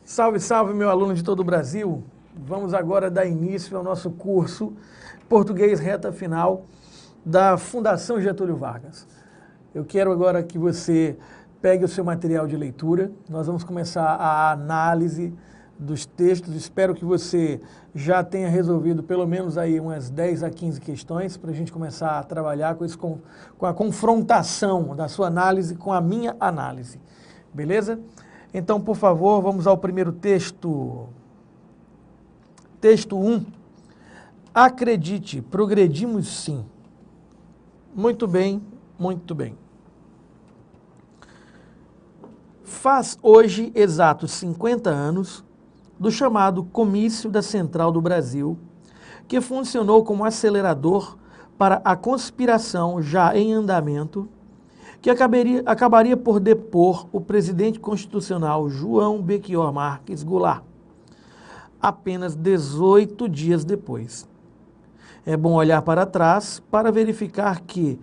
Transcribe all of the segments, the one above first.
Salve, salve, meu aluno de todo o Brasil. Vamos agora dar início ao nosso curso Português Reta Final da Fundação Getúlio Vargas. Eu quero agora que você pegue o seu material de leitura. Nós vamos começar a análise dos textos. Espero que você já tenha resolvido pelo menos aí umas 10 a 15 questões para a gente começar a trabalhar com, com a confrontação da sua análise com a minha análise. Beleza? Então, por favor, vamos ao primeiro texto. Texto 1. Acredite, progredimos sim. Muito bem, muito bem. Faz hoje exatos 50 anos do chamado Comício da Central do Brasil, que funcionou como acelerador para a conspiração já em andamento, que acabaria por depor o presidente constitucional João Belchior Marques Goulart, apenas 18 dias depois. É bom olhar para trás para verificar que,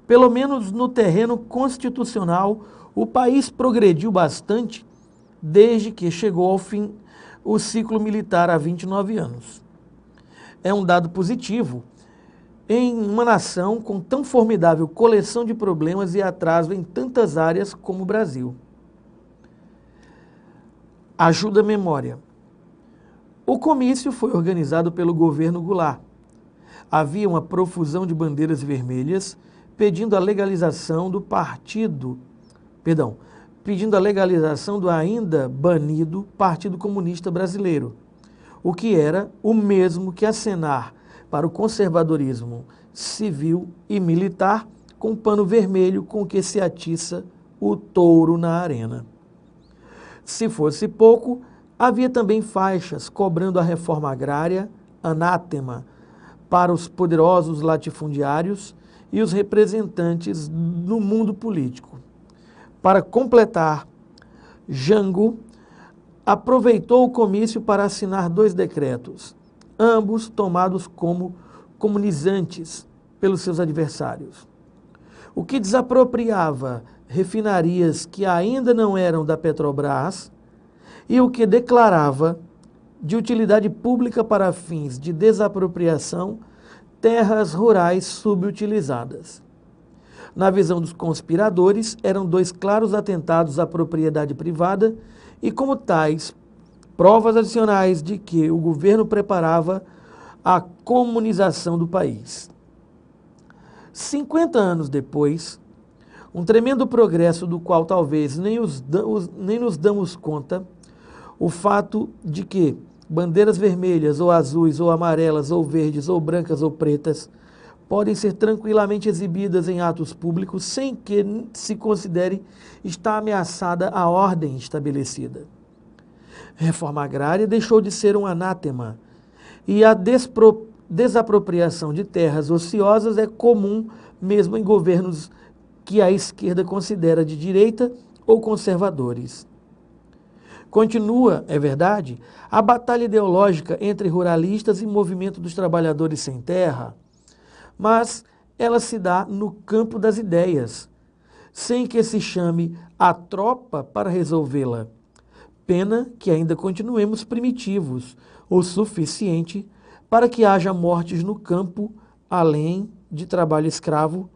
pelo menos no terreno constitucional, o país progrediu bastante desde que chegou ao fim o ciclo militar há 29 anos. É um dado positivo em uma nação com tão formidável coleção de problemas e atraso em tantas áreas como o Brasil. Ajuda a memória. O comício foi organizado pelo governo Goulart. Havia uma profusão de bandeiras vermelhas pedindo a legalização do ainda banido Partido Comunista Brasileiro, o que era o mesmo que acenar para o conservadorismo civil e militar com pano vermelho com que se atiça o touro na arena. Se fosse pouco, havia também faixas cobrando a reforma agrária, anátema para os poderosos latifundiários e os representantes do mundo político. Para completar, Jango aproveitou o comício para assinar 2 decretos, ambos tomados como comunizantes pelos seus adversários. O que desapropriava refinarias que ainda não eram da Petrobras e o que declarava de utilidade pública para fins de desapropriação terras rurais subutilizadas. Na visão dos conspiradores, eram 2 claros atentados à propriedade privada e, como tais, provas adicionais de que o governo preparava a comunização do país. 50 anos depois, um tremendo progresso do qual talvez nem nos damos conta, o fato de que bandeiras vermelhas ou azuis ou amarelas ou verdes ou brancas ou pretas podem ser tranquilamente exibidas em atos públicos sem que se considere estar ameaçada a ordem estabelecida. Reforma agrária deixou de ser um anátema e a desapropriação de terras ociosas é comum mesmo em governos que a esquerda considera de direita ou conservadores. Continua, é verdade, a batalha ideológica entre ruralistas e movimento dos trabalhadores sem terra, mas ela se dá no campo das ideias, sem que se chame a tropa para resolvê-la. Pena que ainda continuemos primitivos o suficiente para que haja mortes no campo, além de trabalho escravo,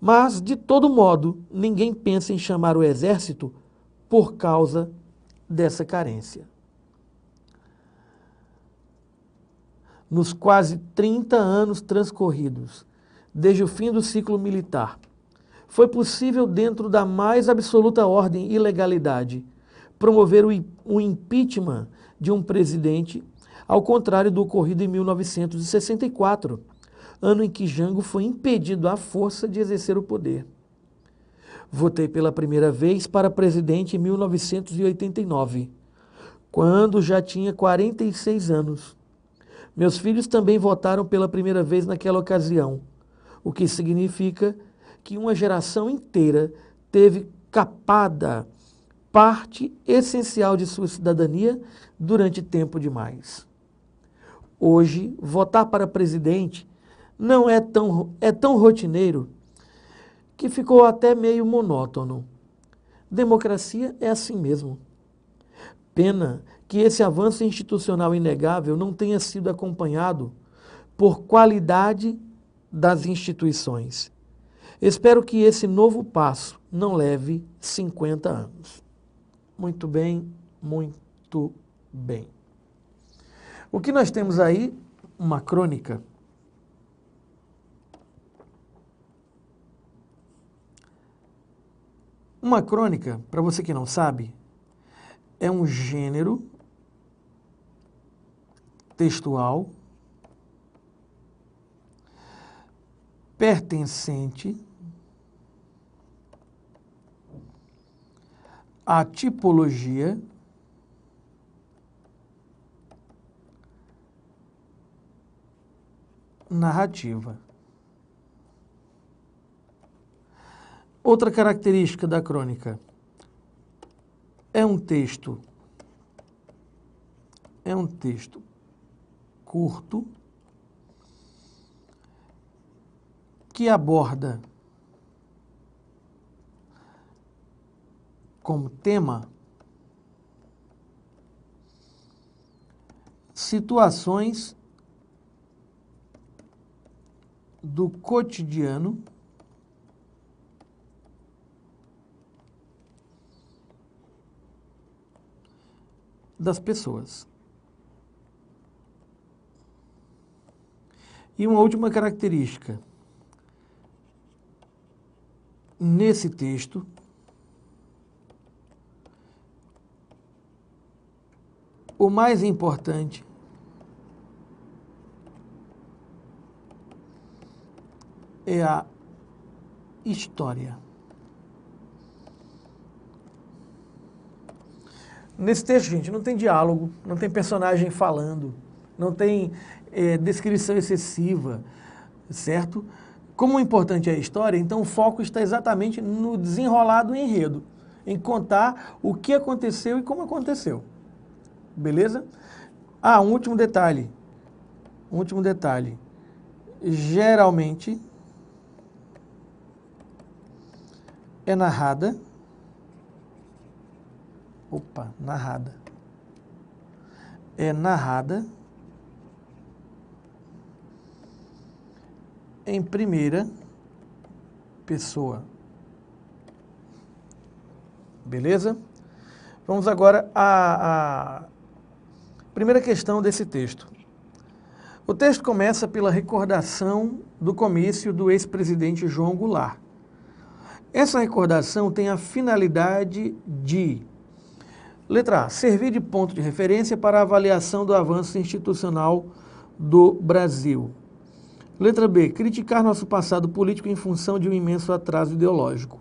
mas, de todo modo, ninguém pensa em chamar o exército por causa dessa carência. Nos quase 30 anos transcorridos, desde o fim do ciclo militar, foi possível, dentro da mais absoluta ordem e legalidade, promover o impeachment de um presidente, ao contrário do ocorrido em 1964, ano em que Jango foi impedido à força de exercer o poder. Votei pela primeira vez para presidente em 1989, quando já tinha 46 anos. Meus filhos também votaram pela primeira vez naquela ocasião, o que significa que uma geração inteira teve capada parte essencial de sua cidadania durante tempo demais. Hoje, votar para presidente não é tão rotineiro que ficou até meio monótono. Democracia é assim mesmo. Pena que esse avanço institucional inegável não tenha sido acompanhado por qualidade das instituições. Espero que esse novo passo não leve 50 anos. Muito bem, muito bem. O que nós temos aí? Uma crônica. Uma crônica, para você que não sabe, é um gênero textual pertencente à tipologia narrativa. Outra característica da crônica é um texto curto que aborda como tema situações do cotidiano das pessoas. E uma última característica. Nesse texto, o mais importante é a história. Nesse texto, gente, não tem diálogo, não tem personagem falando, não tem descrição excessiva, certo? Como o importante é a história, então o foco está exatamente no desenrolar do enredo, em contar o que aconteceu e como aconteceu. Beleza? Ah, um último detalhe. Geralmente é narrada em primeira pessoa. Beleza? Vamos agora à primeira questão desse texto. O texto começa pela recordação do comício do ex-presidente João Goulart. Essa recordação tem a finalidade de: letra A, servir de ponto de referência para a avaliação do avanço institucional do Brasil. Letra B, criticar nosso passado político em função de um imenso atraso ideológico.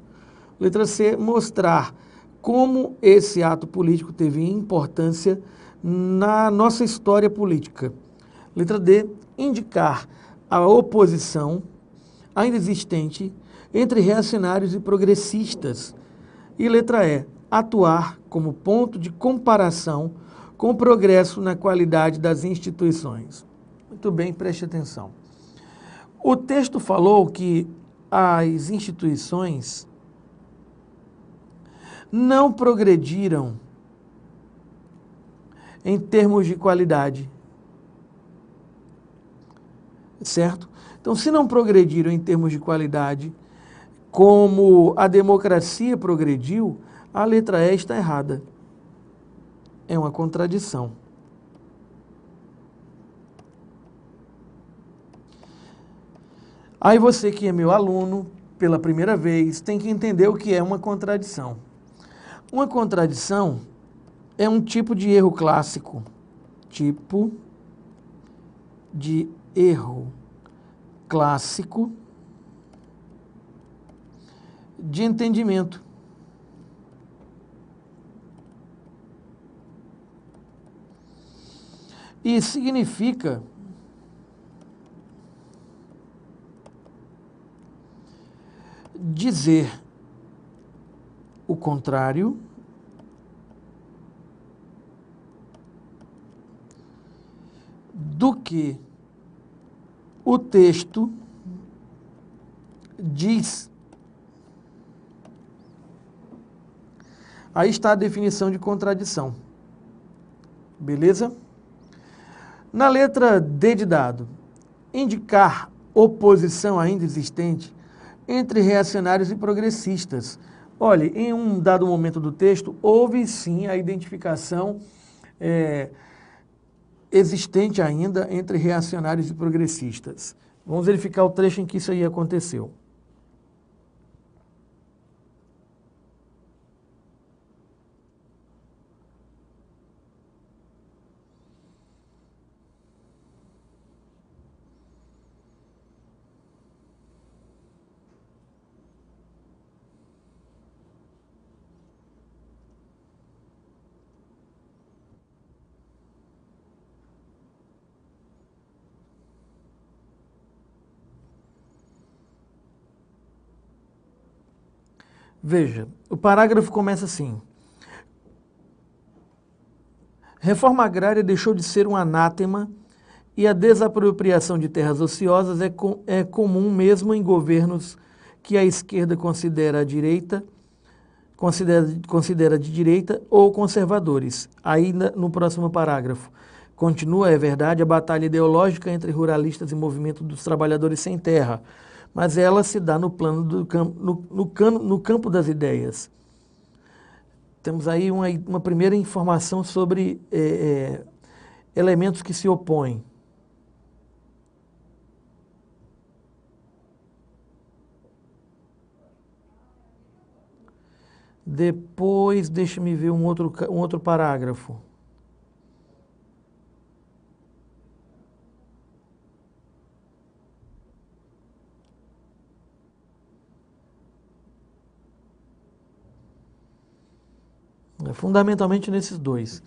Letra C, mostrar como esse ato político teve importância na nossa história política. Letra D, indicar a oposição ainda existente entre reacionários e progressistas. E letra E, atuar como ponto de comparação com o progresso na qualidade das instituições. Muito bem, preste atenção. O texto falou que as instituições não progrediram em termos de qualidade, certo? Então, se não progrediram em termos de qualidade, como a democracia progrediu, a letra E está errada. É uma contradição. Aí você que é meu aluno pela primeira vez tem que entender o que é uma contradição. Uma contradição é um tipo de erro clássico. Tipo de erro clássico de entendimento. E significa dizer o contrário do que o texto diz. Aí está a definição de contradição. Beleza? Na letra D de dado, indicar oposição ainda existente entre reacionários e progressistas. Olhe, em um dado momento do texto, houve sim a identificação existente ainda entre reacionários e progressistas. Vamos verificar o trecho em que isso aí aconteceu. Veja, o parágrafo começa assim. Reforma agrária deixou de ser um anátema e a desapropriação de terras ociosas é comum mesmo em governos que a esquerda considera de direita ou conservadores. Ainda no próximo parágrafo. Continua, é verdade, a batalha ideológica entre ruralistas e movimento dos trabalhadores sem terra, mas ela se dá no plano no campo das ideias. Temos aí uma primeira informação sobre elementos que se opõem. Depois, deixe-me ver um outro parágrafo. Fundamentalmente nesses dois.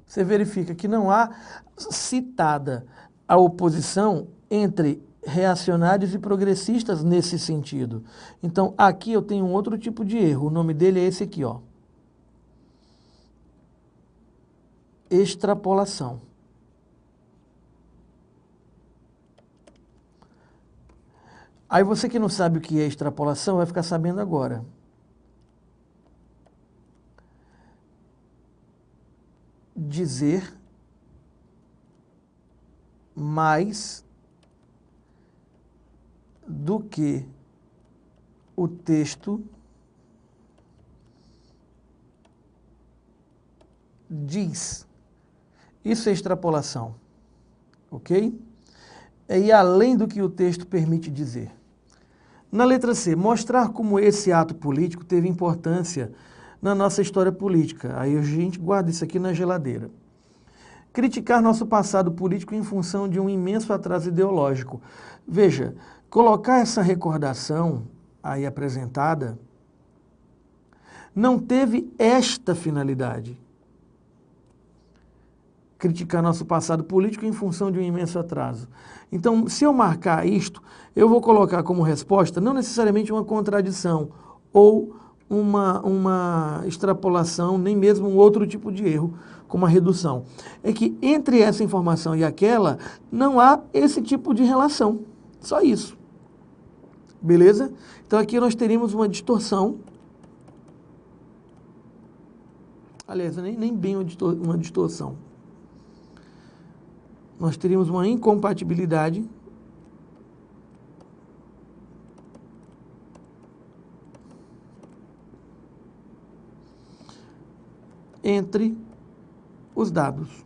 Você verifica que não há citada a oposição entre reacionários e progressistas nesse sentido. Então, aqui eu tenho um outro tipo de erro. O nome dele é esse aqui, ó. Extrapolação. Aí você que não sabe o que é extrapolação vai ficar sabendo agora. Dizer mais do que o texto diz. Isso é extrapolação, ok? É ir além do que o texto permite dizer. Na letra C, mostrar como esse ato político teve importância na nossa história política. Aí a gente guarda isso aqui na geladeira. Criticar nosso passado político em função de um imenso atraso ideológico. Veja, colocar essa recordação aí apresentada não teve esta finalidade. Criticar nosso passado político em função de um imenso atraso. Então, se eu marcar isto, eu vou colocar como resposta não necessariamente uma contradição ou uma extrapolação, nem mesmo um outro tipo de erro, como a redução. É que entre essa informação e aquela, não há esse tipo de relação. Só isso. Beleza? Então aqui nós teríamos uma distorção. Aliás, nem bem uma distorção. Nós teríamos uma incompatibilidade entre os dados.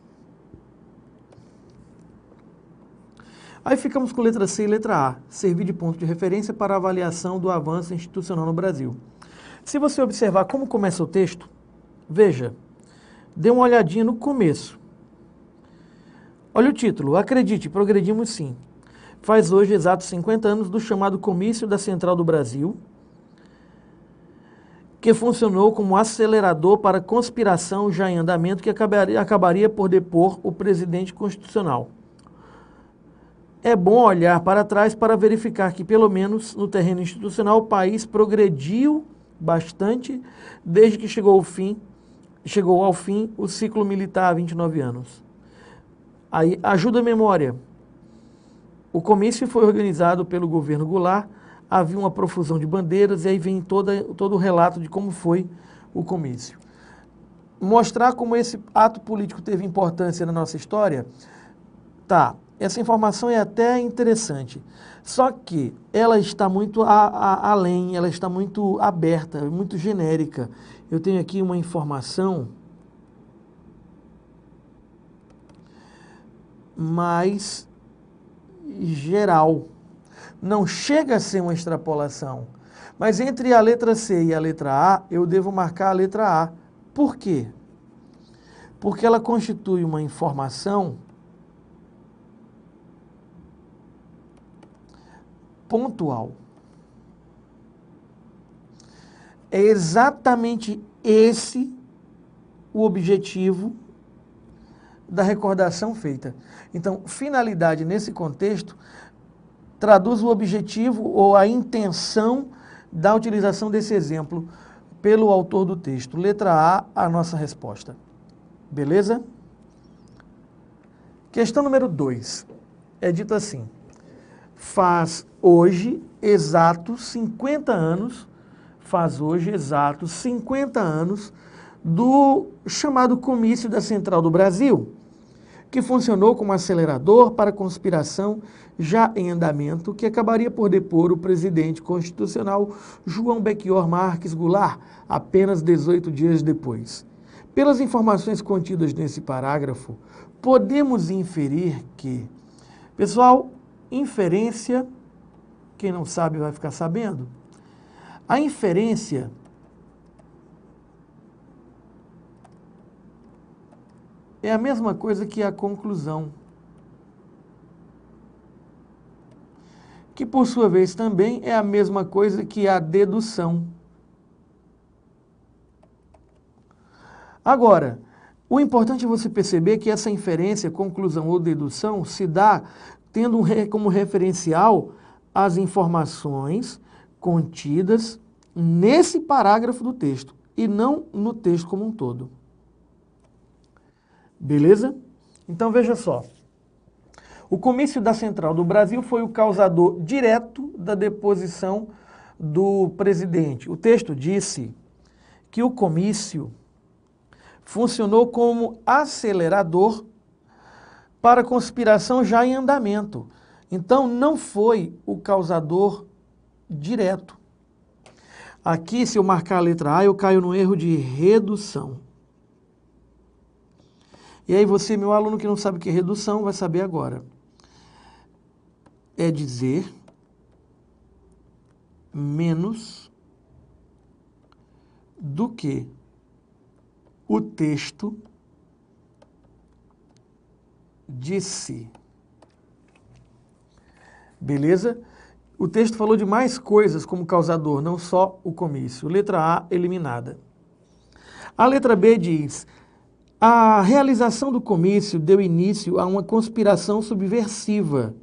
Aí ficamos com letra C e letra A, servir de ponto de referência para a avaliação do avanço institucional no Brasil. Se você observar como começa o texto, veja, dê uma olhadinha no começo. Olha o título, acredite, progredimos sim. Faz hoje exatos 50 anos do chamado Comício da Central do Brasil, que funcionou como acelerador para a conspiração já em andamento que acabaria por depor o presidente constitucional. É bom olhar para trás para verificar que, pelo menos no terreno institucional, o país progrediu bastante desde que chegou ao fim o ciclo militar há 29 anos. Aí, ajuda a memória. O comício foi organizado pelo governo Goulart, havia uma profusão de bandeiras e aí vem todo o relato de como foi o comício. mostrar como esse ato político teve importância na nossa história, tá, essa informação é até interessante, só que ela está muito além, ela está muito aberta, muito genérica. Eu tenho aqui uma informação mais geral. Não chega a ser uma extrapolação, mas entre a letra C e a letra A, eu devo marcar a letra A. Por quê? Porque ela constitui uma informação pontual. É exatamente esse o objetivo da recordação feita. Então, finalidade nesse contexto traduz o objetivo ou a intenção da utilização desse exemplo pelo autor do texto. Letra A, a nossa resposta. Beleza? Questão número 2. É dito assim: faz hoje exatos 50 anos do chamado Comício da Central do Brasil, que funcionou como acelerador para a conspiração já em andamento, que acabaria por depor o presidente constitucional João Belchior Marques Goulart, apenas 18 dias depois. Pelas informações contidas nesse parágrafo, podemos inferir que... Pessoal, inferência, quem não sabe vai ficar sabendo. A inferência é a mesma coisa que a conclusão, que por sua vez também é a mesma coisa que a dedução. Agora, o importante é você perceber que essa inferência, conclusão ou dedução se dá tendo como referencial as informações contidas nesse parágrafo do texto e não no texto como um todo. Beleza? Então veja só. O Comício da Central do Brasil foi o causador direto da deposição do presidente. O texto disse que o comício funcionou como acelerador para a conspiração já em andamento. Então não foi o causador direto. Aqui, se eu marcar a letra A, eu caio no erro de redução. E aí você, meu aluno que não sabe o que é redução, vai saber agora. É dizer menos do que o texto disse. Beleza? O texto falou de mais coisas como causador, não só o comício. Letra A, eliminada. A letra B diz: a realização do comício deu início a uma conspiração subversiva.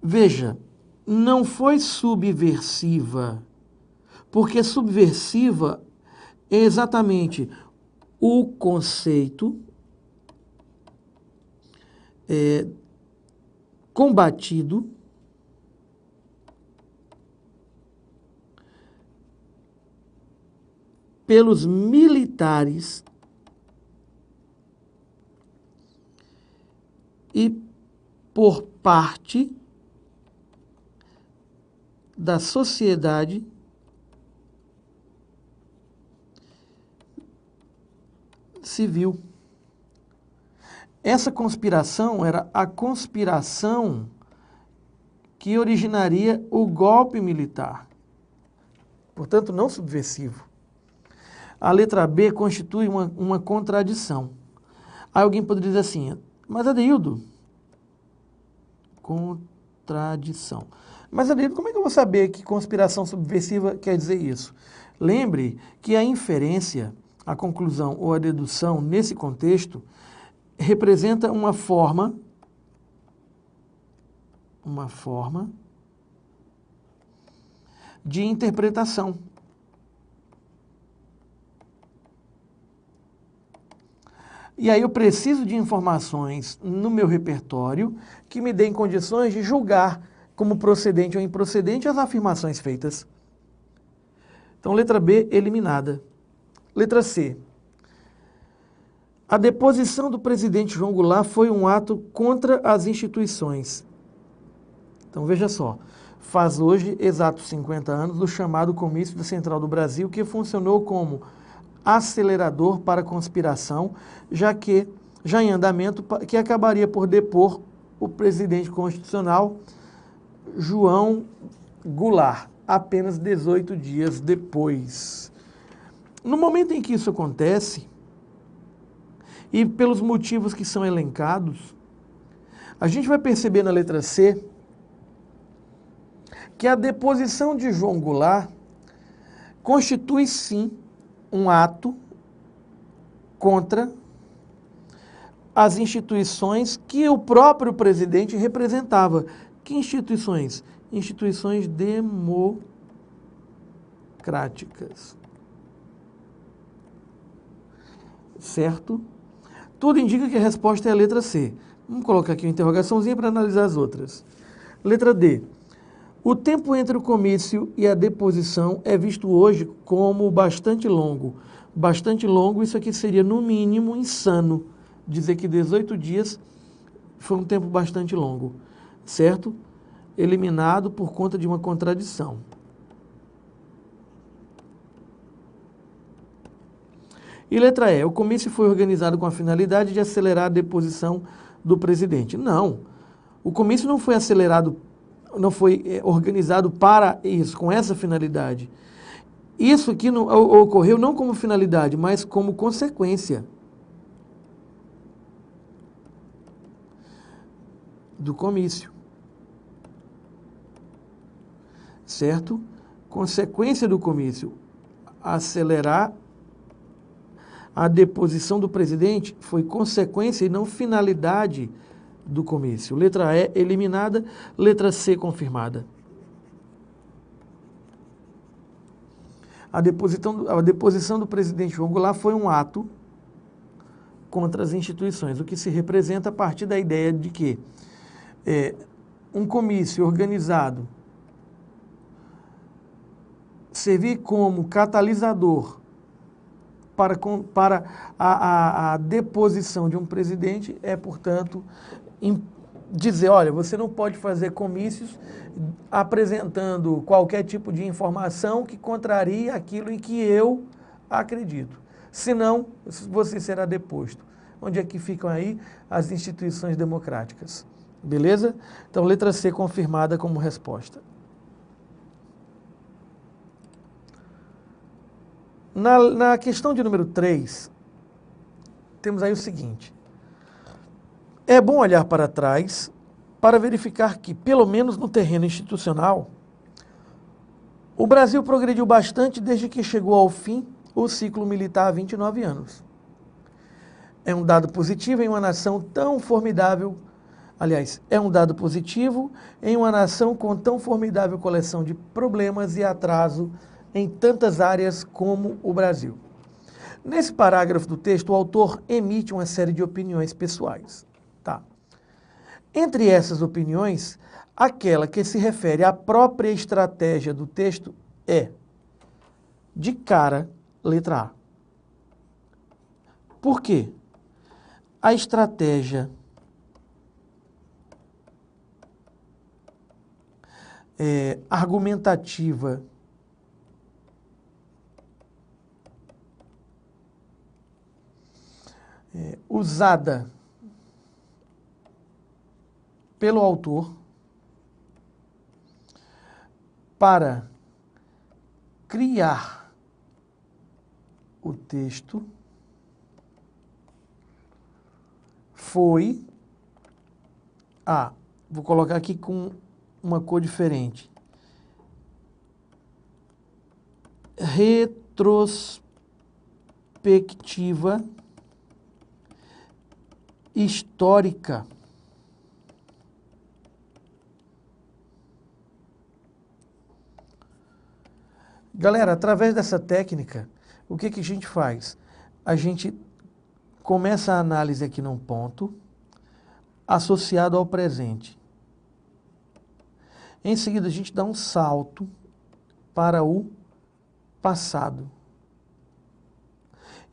Veja, não foi subversiva, porque subversiva é exatamente o conceito combatido pelos militares e por parte da sociedade civil. Essa conspiração era a conspiração que originaria o golpe militar. Portanto, não subversivo. A letra B constitui uma contradição. Aí alguém poderia dizer assim: mas Adeildo, contradição. Mas Adeildo, como é que eu vou saber que conspiração subversiva quer dizer isso? Lembre que a inferência, a conclusão ou a dedução, nesse contexto, representa uma forma de interpretação. E aí eu preciso de informações no meu repertório que me deem condições de julgar como procedente ou improcedente as afirmações feitas. Então, letra B, eliminada. Letra C. A deposição do presidente João Goulart foi um ato contra as instituições. Então veja só, faz hoje exatos 50 anos do chamado Comício da Central do Brasil, que funcionou como acelerador para a conspiração, já em andamento, que acabaria por depor o presidente constitucional João Goulart, apenas 18 dias depois. No momento em que isso acontece, e pelos motivos que são elencados, a gente vai perceber na letra C que a deposição de João Goulart constitui sim um ato contra as instituições que o próprio presidente representava. Que instituições? Instituições democráticas. Certo? Tudo indica que a resposta é a letra C. Vamos colocar aqui uma interrogaçãozinha para analisar as outras. Letra D. O tempo entre o comício e a deposição é visto hoje como bastante longo. Bastante longo, isso aqui seria no mínimo insano. Dizer que 18 dias foi um tempo bastante longo. Certo? Eliminado por conta de uma contradição. E letra E, o comício foi organizado com a finalidade de acelerar a deposição do presidente. Não, o comício não foi acelerado, não foi organizado para isso, com essa finalidade. Isso aqui não, ocorreu não como finalidade, mas como consequência do comício. Certo? Consequência do comício, acelerar a deposição do presidente foi consequência e não finalidade do comício. Letra E, eliminada. Letra C, confirmada. A deposição do presidente João Goulart foi um ato contra as instituições, o que se representa a partir da ideia de que um comício organizado servir como catalisador para a deposição de um presidente é, portanto, dizer, olha, você não pode fazer comícios apresentando qualquer tipo de informação que contrarie aquilo em que eu acredito. Senão, você será deposto. Onde é que ficam aí as instituições democráticas? Beleza? Então, letra C confirmada como resposta. Na questão de número 3, temos aí o seguinte. É bom olhar para trás para verificar que, pelo menos no terreno institucional, o Brasil progrediu bastante desde que chegou ao fim o ciclo militar há 29 anos. É um dado positivo em uma nação tão formidável, aliás, é um dado positivo em uma nação com tão formidável coleção de problemas e atraso em tantas áreas como o Brasil. Nesse parágrafo do texto, o autor emite uma série de opiniões pessoais. Tá. Entre essas opiniões, aquela que se refere à própria estratégia do texto é, de cara, letra A. Por quê? A estratégia argumentativa usada pelo autor para criar o texto foi vou colocar aqui com uma cor diferente, retrospectiva histórica. Galera, através dessa técnica, o que a gente faz? A gente começa a análise aqui num ponto, associado ao presente. Em seguida, a gente dá um salto para o passado.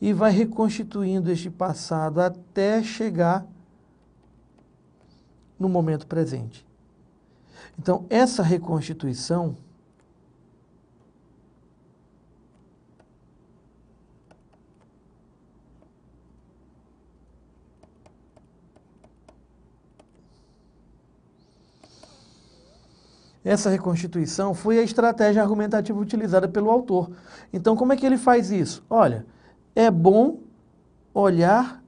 e vai reconstituindo este passado até chegar no momento presente. Então, essa reconstituição foi a estratégia argumentativa utilizada pelo autor. Então, como é que ele faz isso? Olha, é bom olhar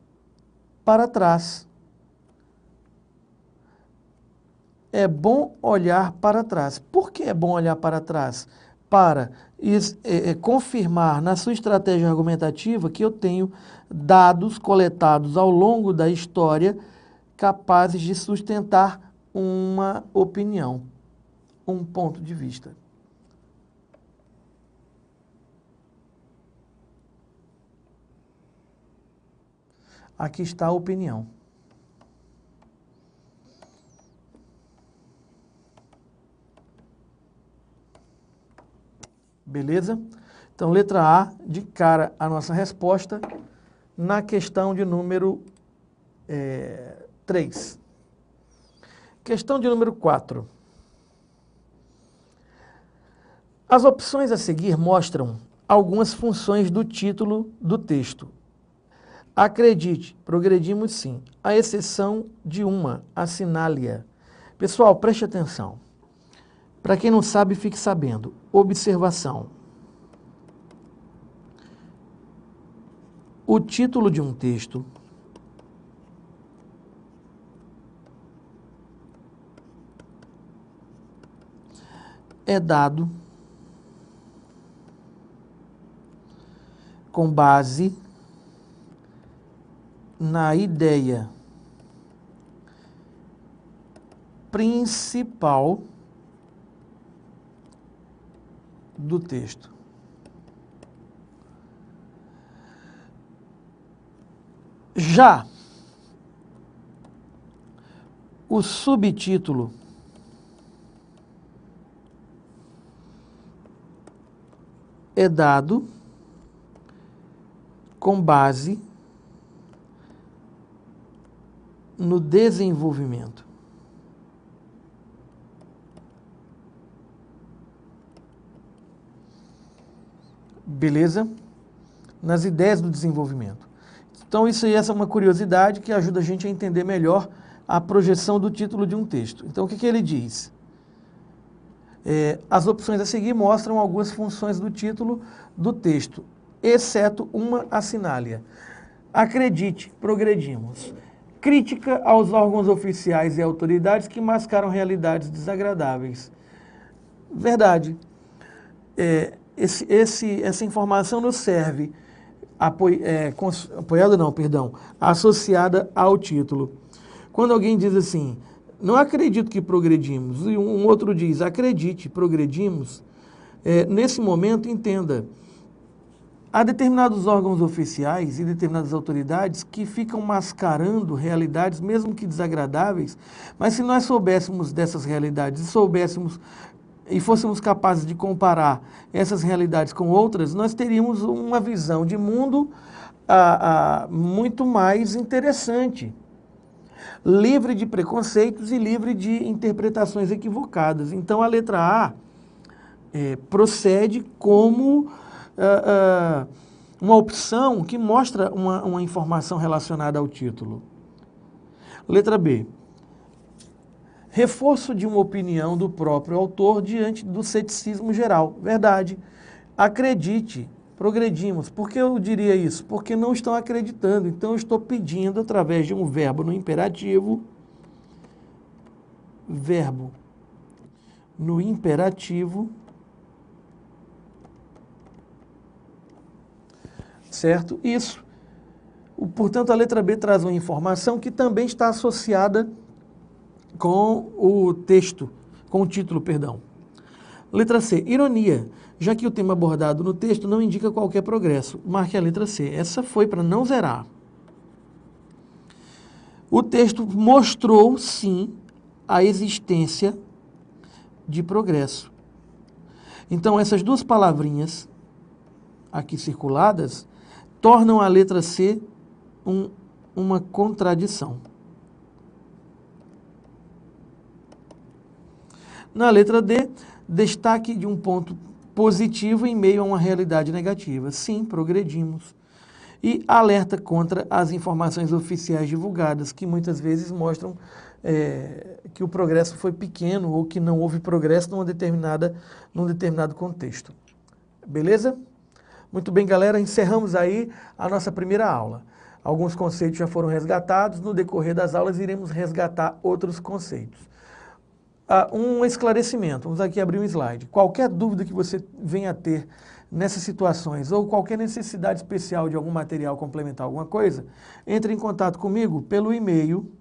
para trás. É bom olhar para trás. Por que é bom olhar para trás? Para confirmar na sua estratégia argumentativa que eu tenho dados coletados ao longo da história capazes de sustentar uma opinião, um ponto de vista. Aqui está a opinião. Beleza? Então, letra A, de cara, a nossa resposta na questão de número 3. Questão de número 4. As opções a seguir mostram algumas funções do título do texto. Acredite, progredimos sim, à exceção de uma, assinale-a. Pessoal, preste atenção. Para quem não sabe, fique sabendo. Observação. O título de um texto é dado com base na ideia principal do texto. Já o subtítulo é dado com base no desenvolvimento. Beleza? Nas ideias do desenvolvimento. Então, essa é uma curiosidade que ajuda a gente a entender melhor a projeção do título de um texto. Então, o que ele diz? As opções a seguir mostram algumas funções do título do texto, exceto uma, assinale-a. Acredite, progredimos. Crítica aos órgãos oficiais e autoridades que mascaram realidades desagradáveis. Verdade. Essa informação nos serve associada ao título. Quando alguém diz assim, não acredito que progredimos, e um outro diz, acredite, progredimos, nesse momento, entenda, há determinados órgãos oficiais e determinadas autoridades que ficam mascarando realidades, mesmo que desagradáveis, mas se nós soubéssemos dessas realidades e fôssemos capazes de comparar essas realidades com outras, nós teríamos uma visão de mundo muito mais interessante, livre de preconceitos e livre de interpretações equivocadas. Então, a letra A procede como uma opção que mostra uma informação relacionada ao título. Letra B. Reforço de uma opinião do próprio autor diante do ceticismo geral. Verdade. Acredite, progredimos. Por que eu diria isso? Porque não estão acreditando. Então, eu estou pedindo, através de um verbo no imperativo, certo? Isso. Portanto, a letra B traz uma informação que também está associada com o texto, com o título, perdão. Letra C, ironia, já que o tema abordado no texto não indica qualquer progresso. Marque a letra C. Essa foi para não zerar. O texto mostrou, sim, a existência de progresso. Então, essas duas palavrinhas aqui circuladas tornam a letra C uma contradição. Na letra D, destaque de um ponto positivo em meio a uma realidade negativa. Sim, progredimos. E alerta contra as informações oficiais divulgadas, que muitas vezes mostram que o progresso foi pequeno ou que não houve progresso num determinado contexto. Beleza? Muito bem, galera, encerramos aí a nossa primeira aula. Alguns conceitos já foram resgatados, no decorrer das aulas iremos resgatar outros conceitos. Um esclarecimento, vamos aqui abrir um slide. Qualquer dúvida que você venha a ter nessas situações ou qualquer necessidade especial de algum material complementar, alguma coisa, entre em contato comigo pelo e-mail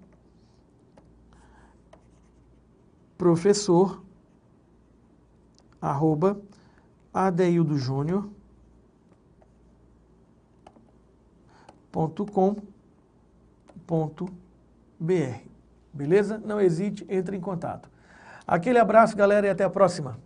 professor@adeildojunior.com.br. Beleza? Não hesite, entre em contato. Aquele abraço, galera, e até a próxima.